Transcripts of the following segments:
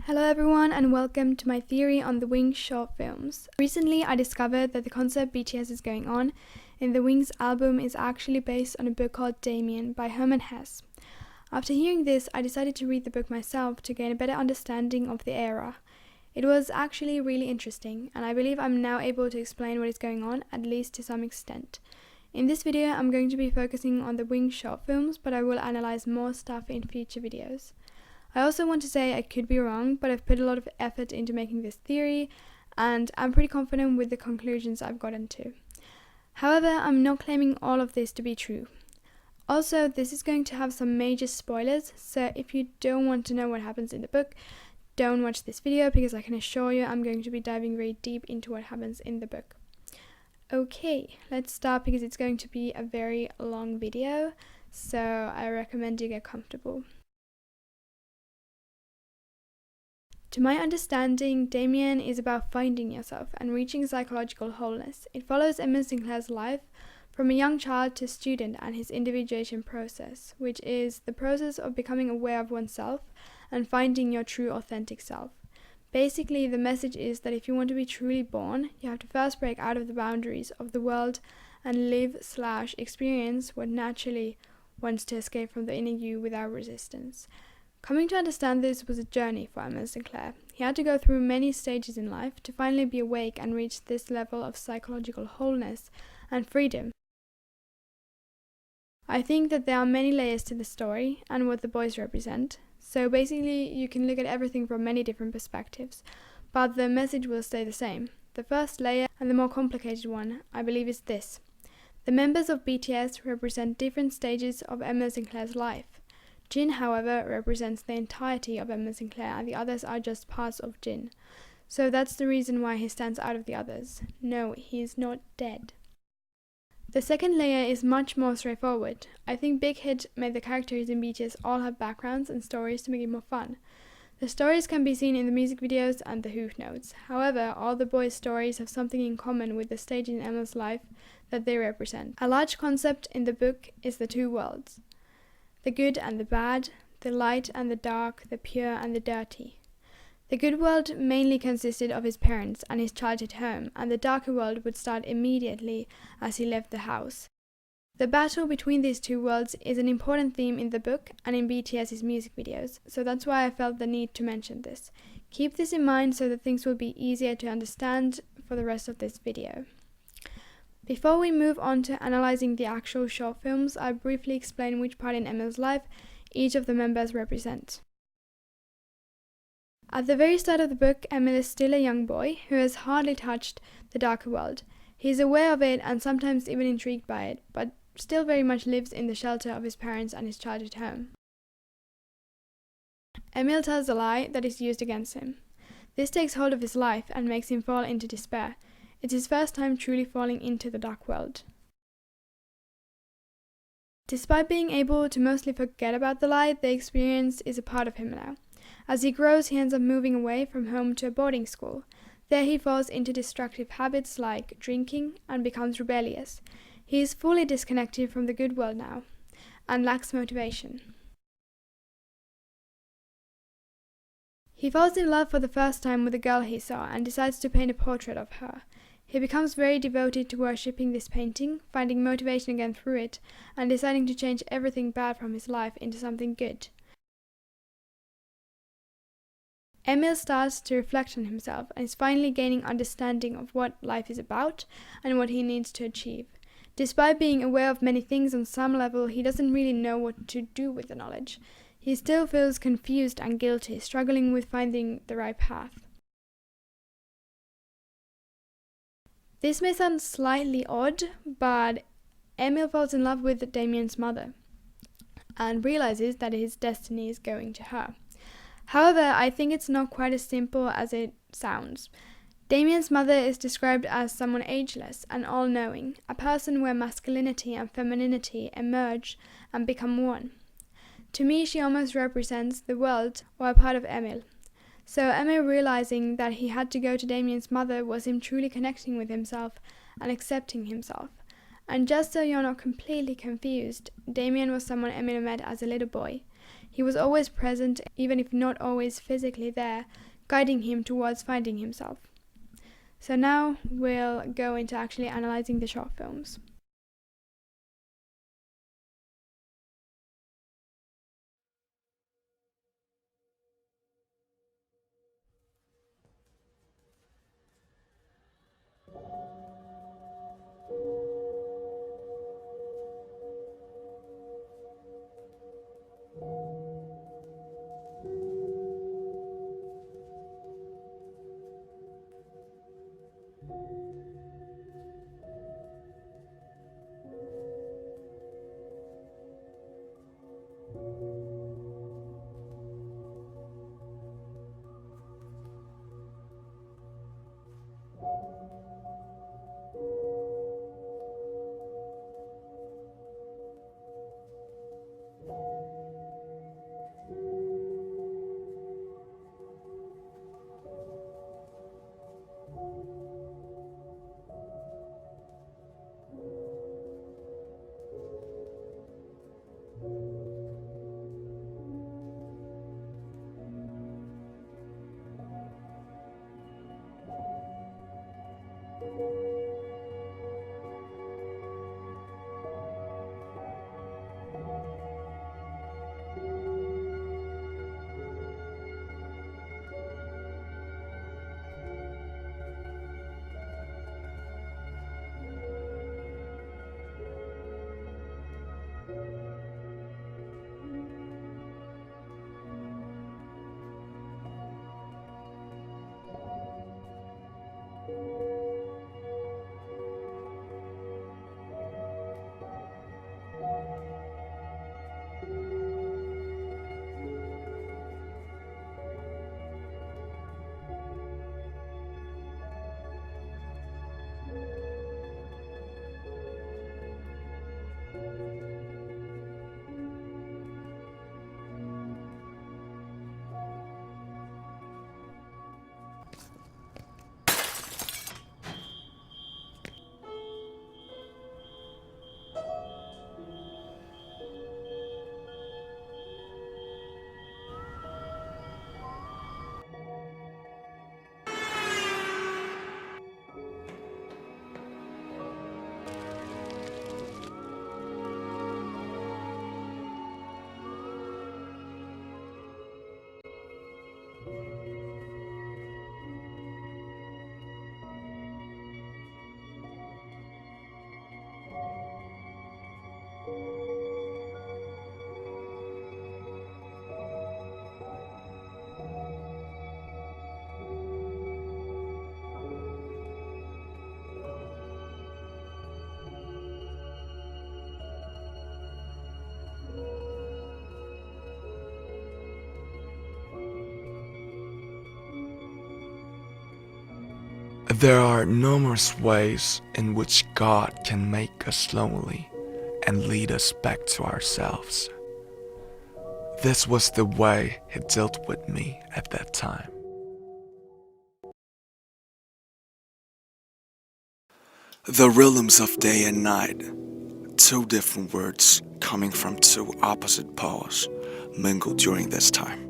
Hello everyone and welcome to my theory on the Wings short films. Recently I discovered that the concept BTS is going on in the Wings album is actually based on a book called Demian by Hermann Hesse. After hearing this, I decided to read the book myself to gain a better understanding of the era. It was actually really interesting and I believe I'm now able to explain what is going on, at least to some extent. In this video I'm going to be focusing on the Wings short films, but I will analyze more stuff in future videos. I also want to say I could be wrong, but I've put a lot of effort into making this theory and I'm pretty confident with the conclusions I've gotten to. However, I'm not claiming all of this to be true. Also, this is going to have some major spoilers, so if you don't want to know what happens in the book, don't watch this video because I can assure you I'm going to be diving very deep into what happens in the book. Okay, let's start because it's going to be a very long video, so I recommend you get comfortable. To my understanding, Demian is about finding yourself and reaching psychological wholeness. It follows Emil Sinclair's life from a young child to student and his individuation process, which is the process of becoming aware of oneself and finding your true authentic self. Basically, the message is that if you want to be truly born, you have to first break out of the boundaries of the world and live/experience what naturally wants to escape from the inner you without resistance. Coming to understand this was a journey for Emil Sinclair. He had to go through many stages in life to finally be awake and reach this level of psychological wholeness and freedom. I think that there are many layers to the story and what the boys represent. So basically you can look at everything from many different perspectives, but the message will stay the same. The first layer, and the more complicated one, I believe is this. The members of BTS represent different stages of Emil Sinclair's life. Jin, however, represents the entirety of Emil Sinclair and the others are just parts of Jin. So that's the reason why he stands out of the others. No, he is not dead. The second layer is much more straightforward. I think Big Hit made the characters in BTS all have backgrounds and stories to make it more fun. The stories can be seen in the music videos and the hoof notes. However, all the boys' stories have something in common with the stage in Emil's life that they represent. A large concept in the book is the two worlds. The good and the bad, the light and the dark, the pure and the dirty. The good world mainly consisted of his parents and his childhood home, and the darker world would start immediately as he left the house. The battle between these two worlds is an important theme in the book and in BTS's music videos, so that's why I felt the need to mention this. Keep this in mind so that things will be easier to understand for the rest of this video. Before we move on to analyzing the actual short films, I'll briefly explain which part in Emil's life each of the members represent. At the very start of the book, Emil is still a young boy who has hardly touched the darker world. He is aware of it and sometimes even intrigued by it, but still very much lives in the shelter of his parents and his childhood home. Emil tells a lie that is used against him. This takes hold of his life and makes him fall into despair. It's his first time truly falling into the dark world. Despite being able to mostly forget about the lie, the experience is a part of him now. As he grows, he ends up moving away from home to a boarding school. There he falls into destructive habits like drinking and becomes rebellious. He is fully disconnected from the good world now and lacks motivation. He falls in love for the first time with a girl he saw and decides to paint a portrait of her. He becomes very devoted to worshipping this painting, finding motivation again through it, and deciding to change everything bad from his life into something good. Emil starts to reflect on himself and is finally gaining understanding of what life is about and what he needs to achieve. Despite being aware of many things on some level, he doesn't really know what to do with the knowledge. He still feels confused and guilty, struggling with finding the right path. This may sound slightly odd, but Emil falls in love with Demian's mother and realizes that his destiny is going to her. However, I think it's not quite as simple as it sounds. Demian's mother is described as someone ageless and all-knowing, a person where masculinity and femininity emerge and become one. To me, she almost represents the world or a part of Emil. So Emil realizing that he had to go to Demian's mother was him truly connecting with himself and accepting himself. And just so you're not completely confused, Demian was someone Emil met as a little boy. He was always present, even if not always physically there, guiding him towards finding himself. So now we'll go into actually analyzing the short films. There are numerous ways in which God can make us lonely and lead us back to ourselves. This was the way He dealt with me at that time. The rhythms of day and night, two different words coming from two opposite poles, mingled during this time.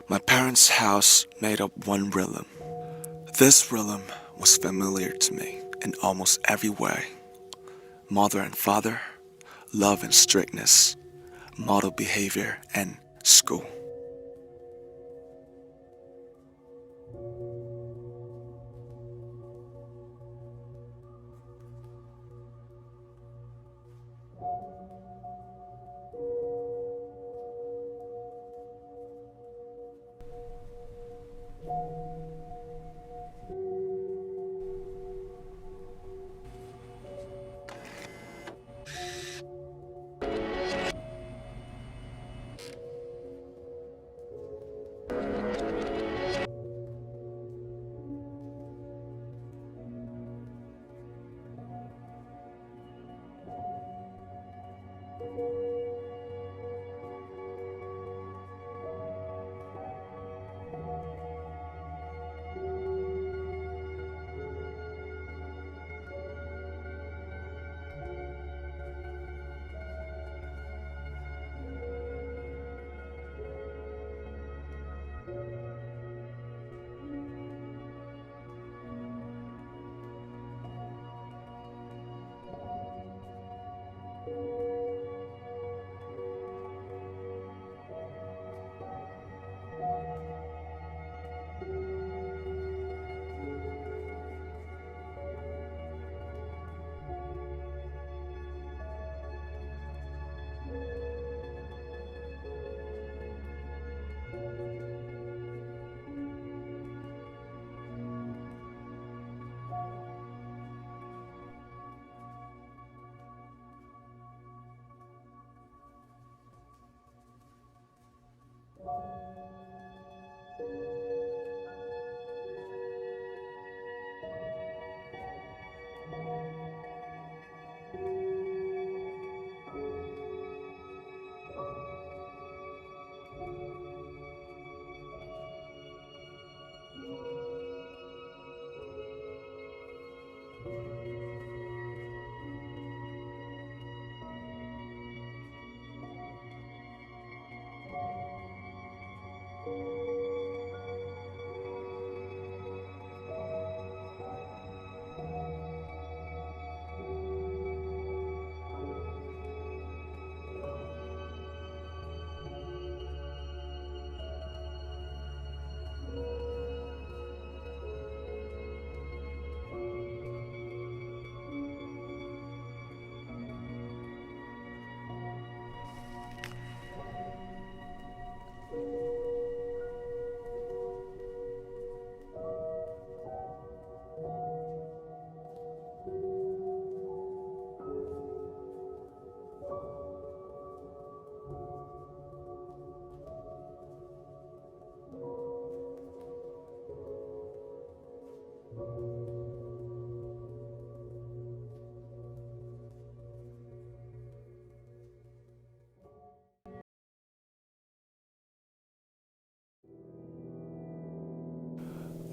My parents' house made up one realm. This realm was familiar to me in almost every way. Mother and father, love and strictness, model behavior, and school.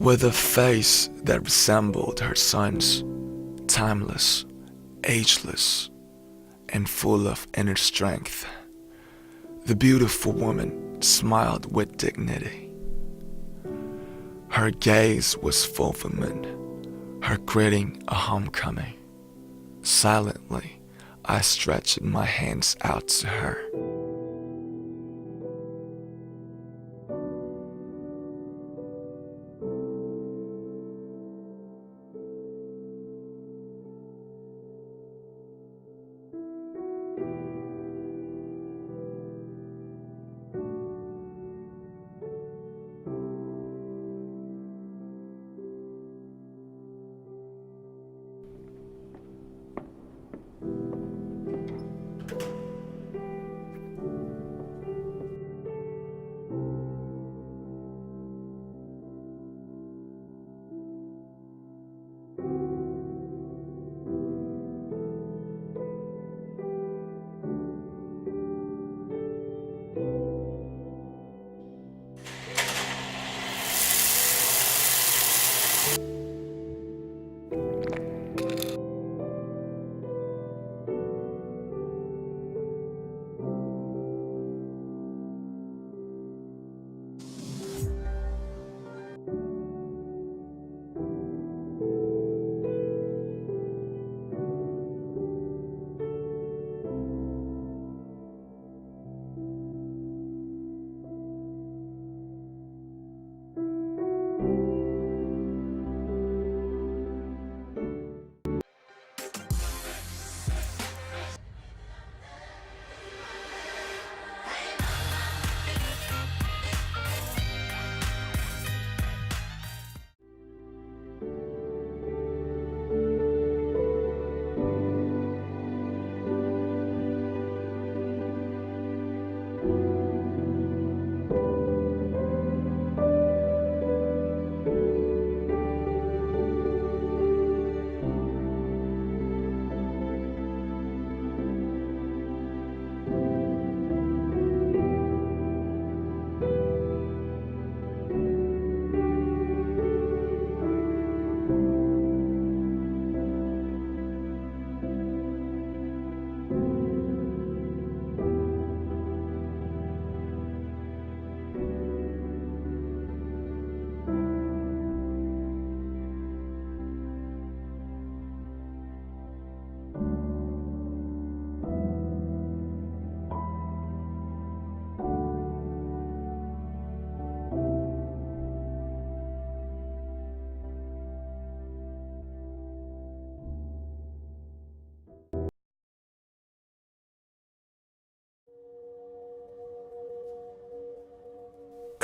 With a face that resembled her son's, timeless, ageless, and full of inner strength, the beautiful woman smiled with dignity. Her gaze was fulfillment, her greeting a homecoming. Silently, I stretched my hands out to her.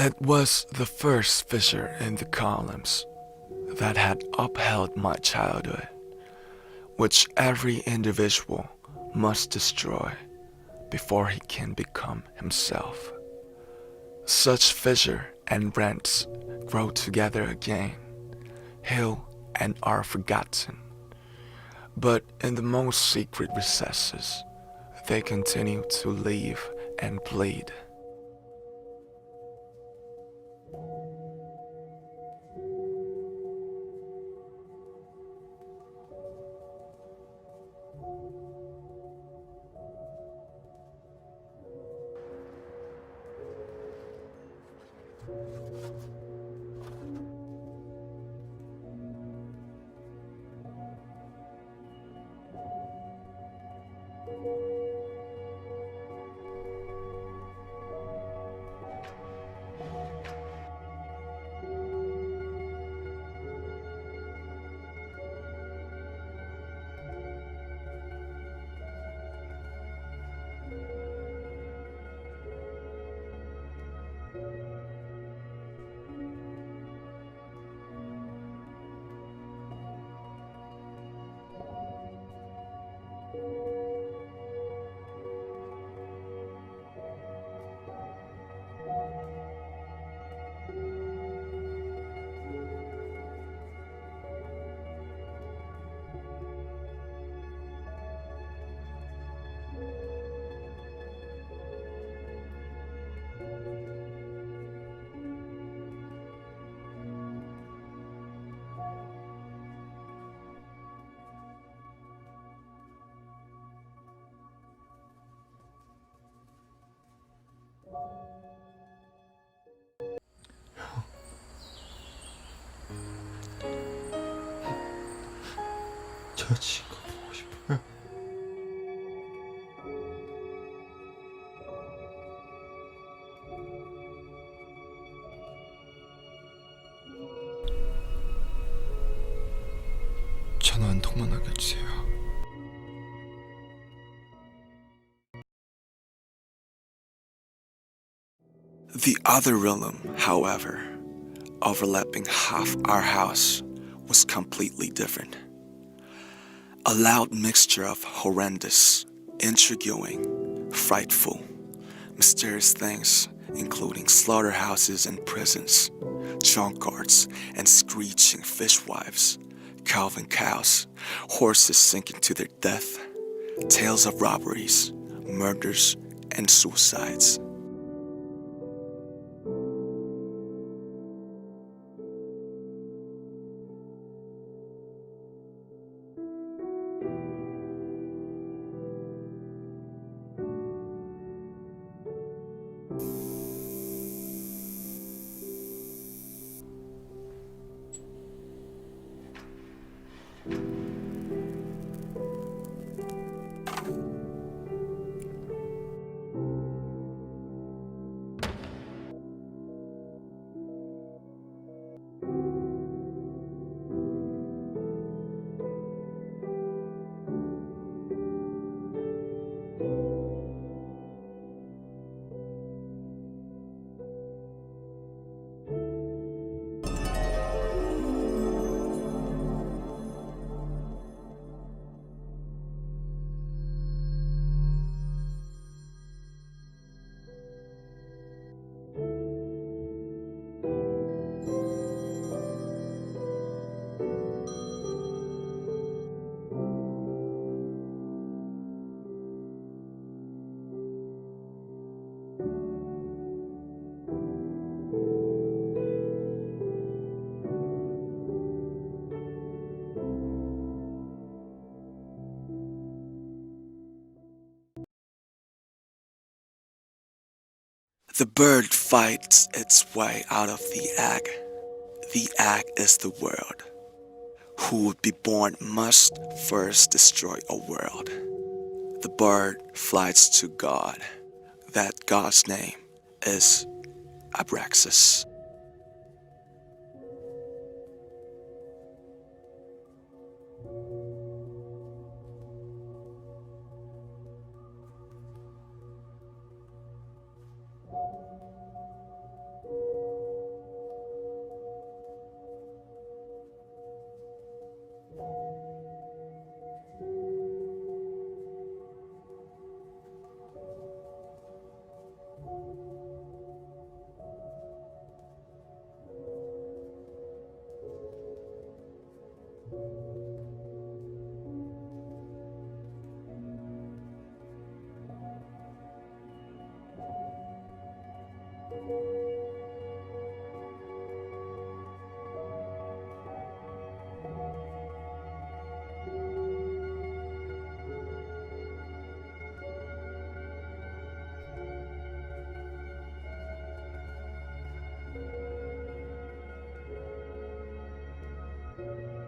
It was the first fissure in the columns that had upheld my childhood, which every individual must destroy before he can become himself. Such fissure and rents grow together again, heal and are forgotten. But in the most secret recesses, they continue to live and bleed. 저 친구 보고 싶어요. 전화 한 통만 하게 해주세요. The other realm, however, overlapping half our house, was completely different. A loud mixture of horrendous, intriguing, frightful, mysterious things, including slaughterhouses and prisons, junkyards and screeching fishwives, calving cows, horses sinking to their death, tales of robberies, murders, and suicides. The bird fights its way out of the egg. The egg is the world. Who would be born must first destroy a world. The bird flies to God. That God's name is Abraxas. you.